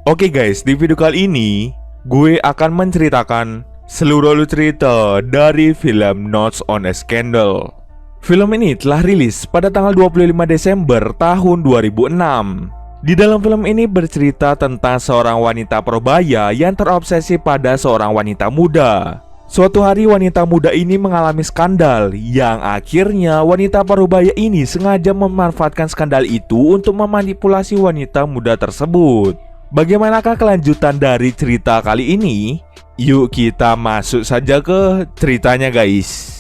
Oke guys, di video kali ini gue akan menceritakan seluruh alur cerita dari film Notes on a Scandal. Film ini telah rilis pada tanggal 25 Desember tahun 2006. Di dalam film ini bercerita tentang seorang wanita parubaya yang terobsesi pada seorang wanita muda. Suatu hari wanita muda ini mengalami skandal yang akhirnya wanita parubaya ini sengaja memanfaatkan skandal itu untuk memanipulasi wanita muda tersebut. Bagaimanakah kelanjutan dari cerita kali ini? Yuk kita masuk saja ke ceritanya guys.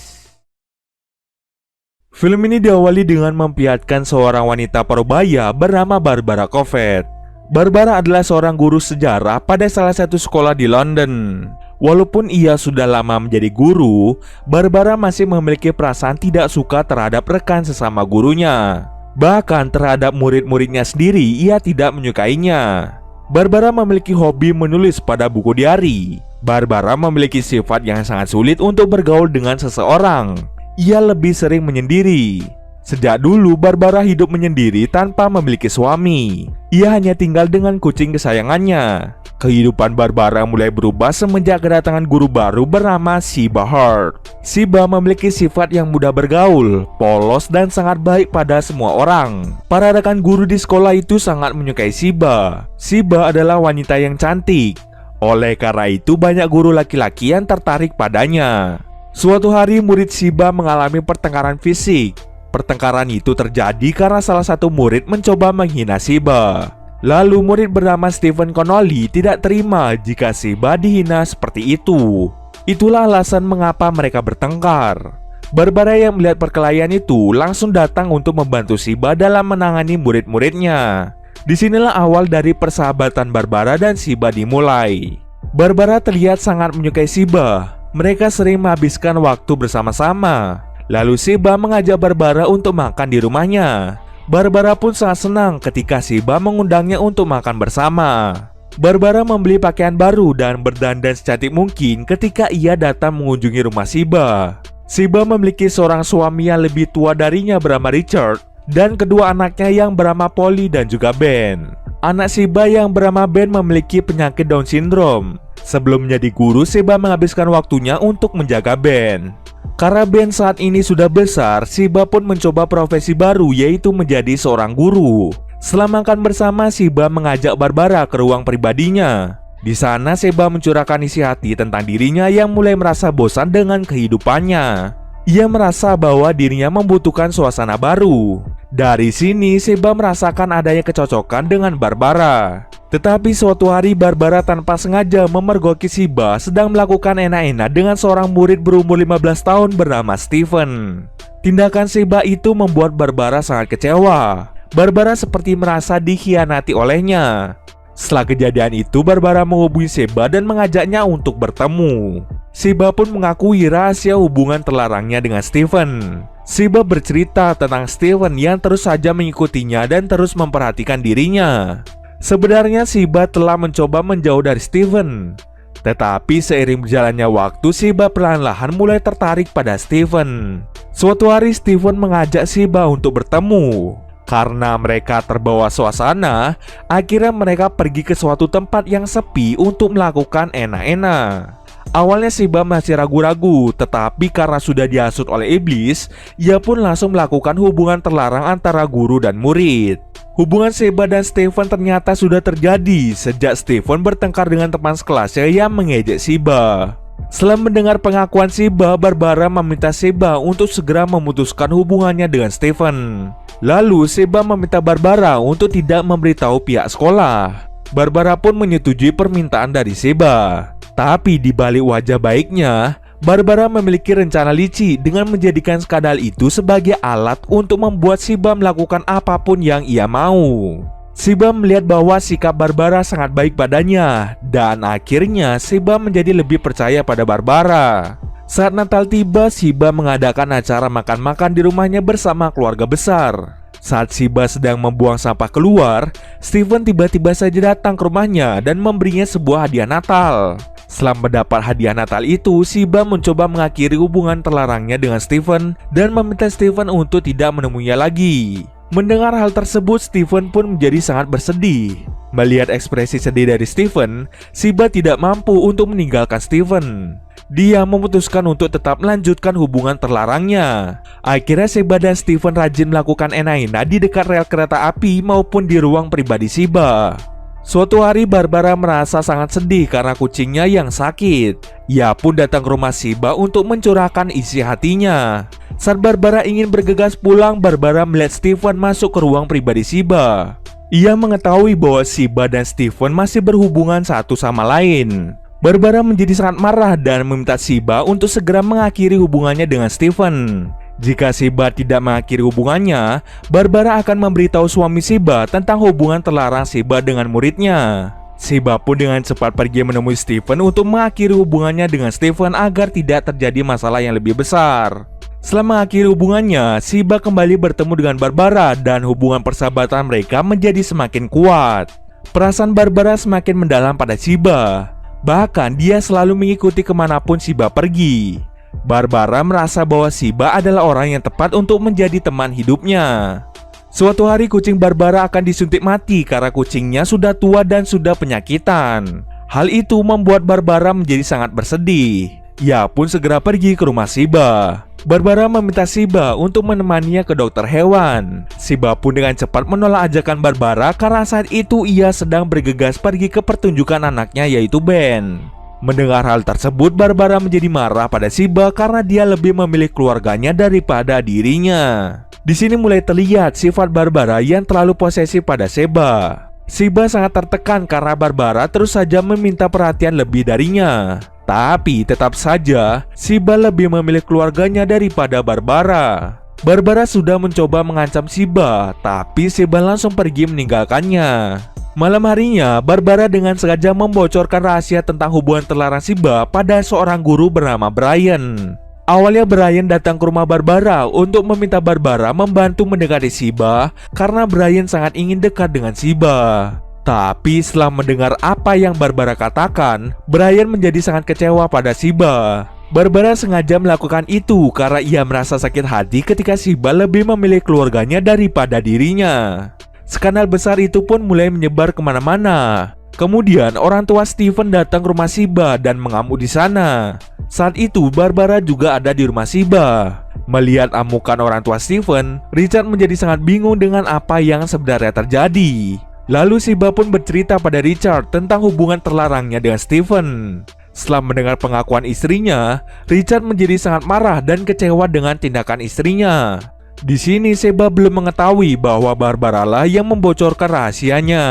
Film ini diawali dengan memperlihatkan seorang wanita parubaya bernama Barbara Covet. Barbara adalah seorang guru sejarah pada salah satu sekolah di London. Walaupun ia sudah lama menjadi guru, Barbara masih memiliki perasaan tidak suka terhadap rekan sesama gurunya. Bahkan terhadap murid-muridnya sendiri ia tidak menyukainya. Barbara memiliki hobi menulis pada buku diari. Barbara memiliki sifat yang sangat sulit untuk bergaul dengan seseorang. Ia lebih sering menyendiri. Sejak dulu Barbara hidup menyendiri tanpa memiliki suami. Ia hanya tinggal dengan kucing kesayangannya. Kehidupan Barbara mulai berubah semenjak kedatangan guru baru bernama Siba Hart. Siba memiliki sifat yang mudah bergaul, polos dan sangat baik pada semua orang. Para rekan guru di sekolah itu sangat menyukai Siba. Siba adalah wanita yang cantik. Oleh karena itu banyak guru laki-laki yang tertarik padanya. Suatu hari murid Siba mengalami pertengkaran fisik. Pertengkaran itu terjadi karena salah satu murid mencoba menghina Siba. Lalu murid bernama Stephen Connolly tidak terima jika Siba dihina seperti itu. Itulah alasan mengapa mereka bertengkar. Barbara yang melihat perkelahian itu langsung datang untuk membantu Siba dalam menangani murid-muridnya. Disinilah awal dari persahabatan Barbara dan Siba dimulai. Barbara terlihat sangat menyukai Siba. Mereka sering menghabiskan waktu bersama-sama. Lalu Siba mengajak Barbara untuk makan di rumahnya. Barbara pun sangat senang ketika Siba mengundangnya untuk makan bersama. Barbara membeli pakaian baru dan berdandan secantik mungkin ketika ia datang mengunjungi rumah Siba. Siba memiliki seorang suami yang lebih tua darinya bernama Richard dan kedua anaknya yang bernama Polly dan juga Ben. Anak Siba yang bernama Ben memiliki penyakit Down syndrome. Sebelum menjadi guru, Siba menghabiskan waktunya untuk menjaga Ben. Karena Ben saat ini sudah besar, Siba pun mencoba profesi baru yaitu menjadi seorang guru. Setelah makan bersama, Siba mengajak Barbara ke ruang pribadinya. Di sana Siba mencurahkan isi hati tentang dirinya yang mulai merasa bosan dengan kehidupannya. Ia merasa bahwa dirinya membutuhkan suasana baru. Dari sini Siba merasakan adanya kecocokan dengan Barbara. Tetapi suatu hari Barbara tanpa sengaja memergoki Siba sedang melakukan enak-enak dengan seorang murid berumur 15 tahun bernama Stephen. Tindakan Siba itu membuat Barbara sangat kecewa. Barbara seperti merasa dikhianati olehnya. Setelah kejadian itu Barbara menghubungi Siba dan mengajaknya untuk bertemu. Siba pun mengakui rahasia hubungan terlarangnya dengan Stephen. Siba bercerita tentang Stephen yang terus saja mengikutinya dan terus memperhatikan dirinya. Sebenarnya Siba telah mencoba menjauh dari Stephen. Tetapi seiring berjalannya waktu Siba perlahan-lahan mulai tertarik pada Stephen. Suatu hari Stephen mengajak Siba untuk bertemu. Karena mereka terbawa suasana, akhirnya mereka pergi ke suatu tempat yang sepi untuk melakukan enak-enak. Awalnya Siba masih ragu-ragu, tetapi karena sudah dihasut oleh iblis, ia pun langsung melakukan hubungan terlarang antara guru dan murid. Hubungan Siba dan Stephen ternyata sudah terjadi sejak Stephen bertengkar dengan teman sekelasnya yang mengejek Siba. Setelah mendengar pengakuan Siba, Barbara meminta Siba untuk segera memutuskan hubungannya dengan Stephen. Lalu Siba meminta Barbara untuk tidak memberitahu pihak sekolah. Barbara pun menyetujui permintaan dari Siba. Tapi di balik wajah baiknya, Barbara memiliki rencana licik dengan menjadikan skandal itu sebagai alat untuk membuat Siba melakukan apapun yang ia mau. Siba melihat bahwa sikap Barbara sangat baik padanya, dan akhirnya Siba menjadi lebih percaya pada Barbara. Saat Natal tiba, Siba mengadakan acara makan-makan di rumahnya bersama keluarga besar. Saat Siba sedang membuang sampah keluar, Stephen tiba-tiba saja datang ke rumahnya dan memberinya sebuah hadiah Natal. Setelah mendapat hadiah Natal itu, Siba mencoba mengakhiri hubungan terlarangnya dengan Stephen dan meminta Stephen untuk tidak menemuinya lagi. Mendengar hal tersebut, Steven pun menjadi sangat bersedih. Melihat ekspresi sedih dari Steven, Shiba tidak mampu untuk meninggalkan Steven. Dia memutuskan untuk tetap melanjutkan hubungan terlarangnya. Akhirnya Shiba dan Steven rajin melakukan enak-enak di dekat rel kereta api maupun di ruang pribadi Shiba. Suatu hari Barbara merasa sangat sedih karena kucingnya yang sakit. Ia pun datang ke rumah Shiba untuk mencurahkan isi hatinya. Saat Barbara ingin bergegas pulang, Barbara melihat Steven masuk ke ruang pribadi Shiba. Ia mengetahui bahwa Shiba dan Steven masih berhubungan satu sama lain. Barbara menjadi sangat marah dan meminta Shiba untuk segera mengakhiri hubungannya dengan Steven. Jika Shiba tidak mengakhiri hubungannya, Barbara akan memberitahu suami Shiba tentang hubungan terlarang Shiba dengan muridnya. Shiba pun dengan cepat pergi menemui Steven untuk mengakhiri hubungannya dengan Steven agar tidak terjadi masalah yang lebih besar. Setelah mengakhiri hubungannya, Shiba kembali bertemu dengan Barbara dan hubungan persahabatan mereka menjadi semakin kuat. Perasaan Barbara semakin mendalam pada Shiba. Bahkan dia selalu mengikuti kemanapun Shiba pergi. Barbara merasa bahwa Shiba adalah orang yang tepat untuk menjadi teman hidupnya. Suatu hari kucing Barbara akan disuntik mati karena kucingnya sudah tua dan sudah penyakitan. Hal itu membuat Barbara menjadi sangat bersedih. Ia pun segera pergi ke rumah Shiba. Barbara meminta Shiba untuk menemaninya ke dokter hewan. Shiba pun dengan cepat menolak ajakan Barbara karena saat itu ia sedang bergegas pergi ke pertunjukan anaknya yaitu Ben. Mendengar hal tersebut, Barbara menjadi marah pada Shiba karena dia lebih memilih keluarganya daripada dirinya. Di sini mulai terlihat sifat Barbara yang terlalu posesif pada Shiba. Shiba sangat tertekan karena Barbara terus saja meminta perhatian lebih darinya. Tapi tetap saja Shiba lebih memilih keluarganya daripada Barbara. Barbara sudah mencoba mengancam Shiba, tapi Shiba langsung pergi meninggalkannya. Malam harinya, Barbara dengan sengaja membocorkan rahasia tentang hubungan terlarang Shiba pada seorang guru bernama Brian. Awalnya Brian datang ke rumah Barbara untuk meminta Barbara membantu mendekati Shiba karena Brian sangat ingin dekat dengan Shiba. Tapi setelah mendengar apa yang Barbara katakan, Brian menjadi sangat kecewa pada Shiba. Barbara sengaja melakukan itu karena ia merasa sakit hati ketika Shiba lebih memilih keluarganya daripada dirinya. Skandal besar itu pun mulai menyebar kemana-mana. Kemudian orang tua Steven datang ke rumah Shiba dan mengamuk di sana. Saat itu Barbara juga ada di rumah Shiba. Melihat amukan orang tua Steven, Richard menjadi sangat bingung dengan apa yang sebenarnya terjadi. Lalu Shiba pun bercerita pada Richard tentang hubungan terlarangnya dengan Steven. Setelah mendengar pengakuan istrinya, Richard menjadi sangat marah dan kecewa dengan tindakan istrinya. Di sini Shiba belum mengetahui bahwa Barbara lah yang membocorkan rahasianya.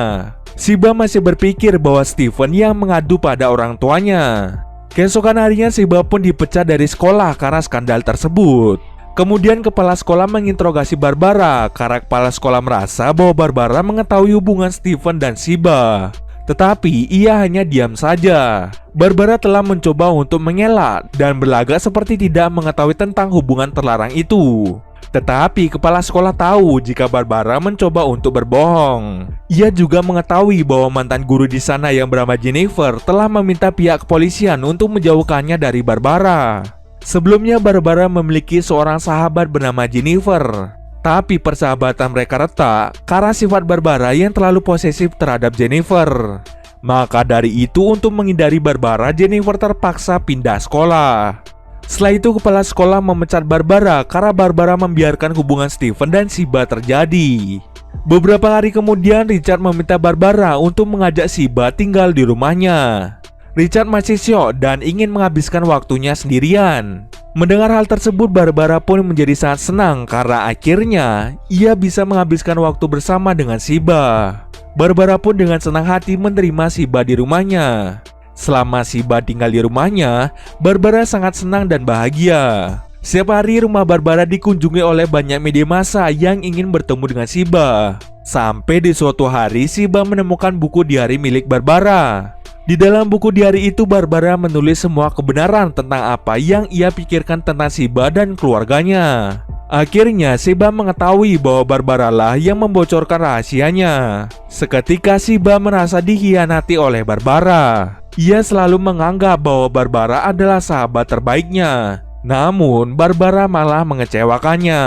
Shiba masih berpikir bahwa Steven yang mengadu pada orang tuanya. Keesokan harinya Shiba pun dipecat dari sekolah karena skandal tersebut. Kemudian kepala sekolah menginterogasi Barbara karena kepala sekolah merasa bahwa Barbara mengetahui hubungan Steven dan Shiba. Tetapi ia hanya diam saja. Barbara telah mencoba untuk mengelak dan berlagak seperti tidak mengetahui tentang hubungan terlarang itu. Tetapi kepala sekolah tahu jika Barbara mencoba untuk berbohong. Ia juga mengetahui bahwa mantan guru di sana yang bernama Jennifer telah meminta pihak kepolisian untuk menjauhkannya dari Barbara. Sebelumnya Barbara memiliki seorang sahabat bernama Jennifer. Tapi persahabatan mereka retak karena sifat Barbara yang terlalu posesif terhadap Jennifer. Maka dari itu untuk menghindari Barbara, Jennifer terpaksa pindah sekolah. Setelah itu kepala sekolah memecat Barbara karena Barbara membiarkan hubungan Steven dan Shiba terjadi. Beberapa hari kemudian Richard meminta Barbara untuk mengajak Shiba tinggal di rumahnya. Richard masih syok dan ingin menghabiskan waktunya sendirian. Mendengar hal tersebut, Barbara pun menjadi sangat senang karena akhirnya ia bisa menghabiskan waktu bersama dengan Shiba. Barbara pun dengan senang hati menerima Shiba di rumahnya. Selama Shiba tinggal di rumahnya, Barbara sangat senang dan bahagia. Setiap hari rumah Barbara dikunjungi oleh banyak media massa yang ingin bertemu dengan Shiba. Sampai di suatu hari Shiba menemukan buku diari milik Barbara. Di dalam buku diari itu Barbara menulis semua kebenaran tentang apa yang ia pikirkan tentang Shiba dan keluarganya. Akhirnya Shiba mengetahui bahwa Barbara lah yang membocorkan rahasianya. Seketika Shiba merasa dikhianati oleh Barbara. Ia selalu menganggap bahwa Barbara adalah sahabat terbaiknya. Namun Barbara malah mengecewakannya.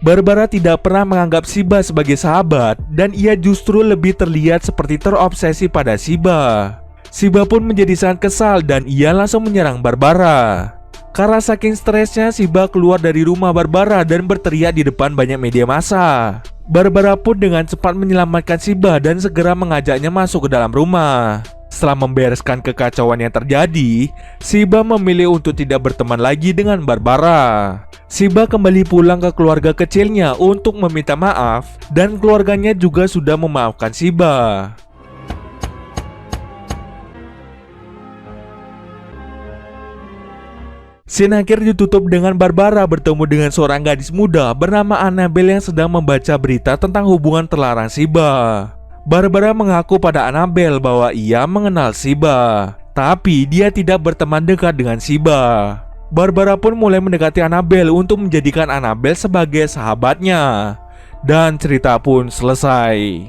Barbara tidak pernah menganggap Shiba sebagai sahabat dan ia justru lebih terlihat seperti terobsesi pada Shiba. Shiba pun menjadi sangat kesal dan ia langsung menyerang Barbara. Karena saking stresnya, Shiba keluar dari rumah Barbara dan berteriak di depan banyak media massa. Barbara pun dengan cepat menyelamatkan Shiba dan segera mengajaknya masuk ke dalam rumah. Setelah membereskan kekacauan yang terjadi, Shiba memilih untuk tidak berteman lagi dengan Barbara. Shiba kembali pulang ke keluarga kecilnya untuk meminta maaf dan keluarganya juga sudah memaafkan Shiba. Scene akhir ditutup dengan Barbara bertemu dengan seorang gadis muda bernama Annabelle yang sedang membaca berita tentang hubungan terlarang Shiba. Barbara mengaku pada Annabelle bahwa ia mengenal Shiba, tapi dia tidak berteman dekat dengan Shiba. Barbara pun mulai mendekati Annabelle untuk menjadikan Annabelle sebagai sahabatnya. Dan cerita pun selesai.